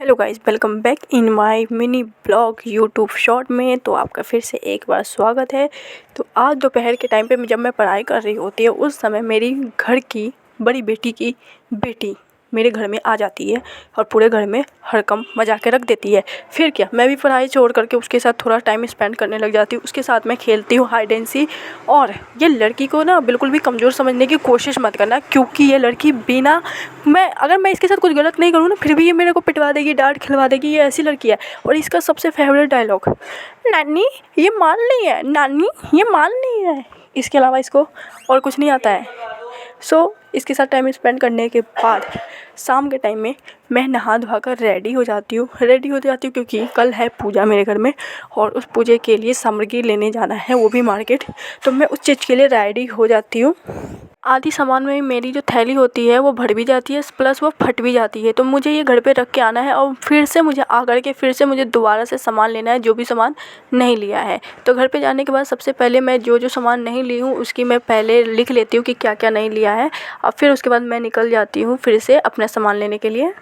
Hello guys, welcome back in my mini blog YouTube short में। तो आपका फिर से एक बार स्वागत है। तो आज दोपहर के टाइम पे जब मैं पढ़ाई कर रही होती है उस समय मेरी घर की बड़ी बेटी की बेटी मेरे घर में आ जाती है और पूरे घर में हड़कंप मचा के रख देती है। फिर क्या, मैं भी पढ़ाई छोड़ करके उसके साथ थोड़ा टाइम स्पेंड करने लग जाती हूँ। उसके साथ मैं खेलती हूँ हाइड एंड सी। और ये लड़की को ना बिल्कुल भी कमज़ोर समझने की कोशिश मत करना, क्योंकि ये लड़की बिना अगर मैं इसके साथ कुछ गलत नहीं करूँ ना, फिर भी ये मेरे को पिटवा देगी, डांट खिलवा देगी। ये ऐसी लड़की है। और इसका सबसे फेवरेट डायलॉग, नानी ये माल नहीं है, नानी ये माल नहीं है। इसके अलावा इसको और कुछ नहीं आता है। इसके साथ टाइम स्पेंड करने के बाद शाम के टाइम में मैं नहा धोवा कर रेडी हो जाती हूँ क्योंकि कल है पूजा मेरे घर में और उस पूजे के लिए सामग्री लेने जाना है, वो भी मार्केट। तो मैं उस चीज़ के लिए रेडी हो जाती हूँ। आधी सामान में मेरी जो थैली होती है वो भर भी जाती है, प्लस वो फट भी जाती है। तो मुझे ये घर पे रख के आना है और फिर से मुझे आकर के फिर से मुझे दोबारा से सामान लेना है, जो भी सामान नहीं लिया है। तो घर पे जाने के बाद सबसे पहले मैं जो सामान नहीं ली हूँ उसकी मैं पहले लिख लेती हूँ कि क्या क्या नहीं लिया है। और फिर उसके बाद मैं निकल जाती हूँ फिर से अपना सामान लेने के लिए।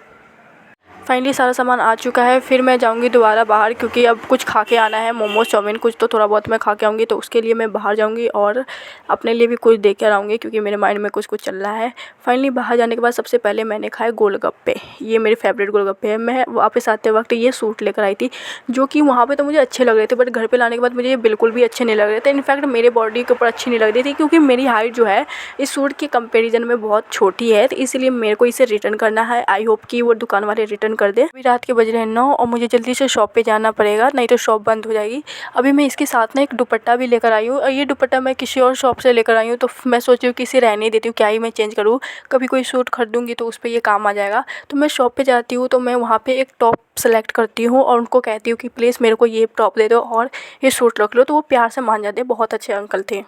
फाइनली सारा सामान आ चुका है। फिर मैं जाऊंगी दोबारा बाहर, क्योंकि अब कुछ खा के आना है, मोमोज चाउमीन कुछ तो थोड़ा बहुत मैं खा के आऊँगी। तो उसके लिए मैं बाहर जाऊंगी और अपने लिए भी कुछ दे कर आऊँगी, क्योंकि मेरे माइंड में कुछ चल रहा है। फाइनली बाहर जाने के बाद सबसे पहले मैंने खाए गोलगप्पे। ये मेरे फेवरेट गोलगप्पे हैं। मैं वापस आते वक्त ये सूट लेकर आई थी, जो कि वहाँ पर तो मुझे अच्छे लग रहे थे, बट घर पर लाने के बाद मुझे ये बिल्कुल भी अच्छे नहीं लग रहे थे। इनफैक्ट मेरे बॉडी के ऊपर अच्छी नहीं लग रही थी, क्योंकि मेरी हाइट जो है इस सूट के कंपेरिजन में बहुत छोटी है। तो इसलिए मेरे को इसे रिटर्न करना है। आई होप कि वो दुकान वाले रिटर्न कर दे। अभी रात के बज रहे हैं 9 और मुझे जल्दी से शॉप पे जाना पड़ेगा, नहीं तो शॉप बंद हो जाएगी। अभी मैं इसके साथ ना एक दुपट्टा भी लेकर आई हूँ, और ये दुपट्टा मैं किसी और शॉप से लेकर आई हूँ। तो मैं सोच रही हूँ कि इसे रहने देती हूँ, क्या ही मैं चेंज करूँ। कभी कोई सूट खरीदूँगी तो उस पर ये काम आ जाएगा। तो मैं शॉप पे जाती हूँ, तो मैं वहाँ पे एक टॉप सेलेक्ट करती हूँ और उनको कहती हूँ कि प्लीज़ मेरे को ये टॉप दे दो और ये सूट रख लो। तो वो प्यार से मान जाते हैं, बहुत अच्छे अंकल थे।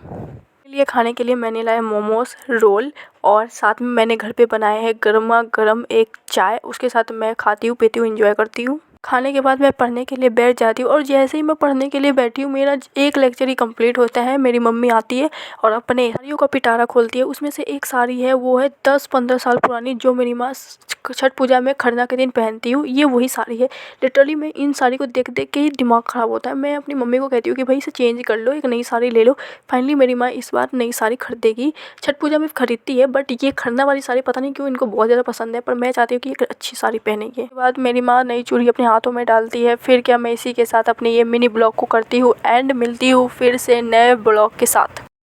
लिए खाने के लिए मैंने लाया मोमोज, रोल, और साथ में मैंने घर पे बनाया है गर्मा गर्म एक चाय। उसके साथ मैं खाती हूँ, पीती हूँ, एंजॉय करती हूँ। खाने के बाद मैं पढ़ने के लिए बैठ जाती हूँ, और जैसे ही मैं पढ़ने के लिए बैठी हूँ मेरा एक लेक्चर ही कंप्लीट होता है। मेरी मम्मी आती है और अपने साड़ियों का पिटारा खोलती है। उसमें से एक साड़ी है, वो है 10-15 साल पुरानी, जो मेरी माँ छठ पूजा में खरना के दिन पहनती हूँ। ये वही साड़ी है। लिटरली मैं इन साड़ी को देख देख के ही दिमाग ख़राब होता है। मैं अपनी मम्मी को कहती हूँ कि भाई इसे चेंज कर लो, एक नई साड़ी ले लो। फाइनली मेरी माँ इस बार नई साड़ी खरीदेगी। छठ पूजा में खरीदती है, बट ये खरना वाली साड़ी पता नहीं क्यों इनको बहुत ज़्यादा पसंद है। पर मैं चाहती हूँ कि एक अच्छी साड़ी पहनेगी। उसके बाद मेरी माँ नई चूड़ी अपने हाथों में डालती है। फिर क्या, मैं इसी के साथ अपनी ये मिनी ब्लॉग को करती हूँ एंड मिलती हूँ फिर से नए ब्लॉग के साथ।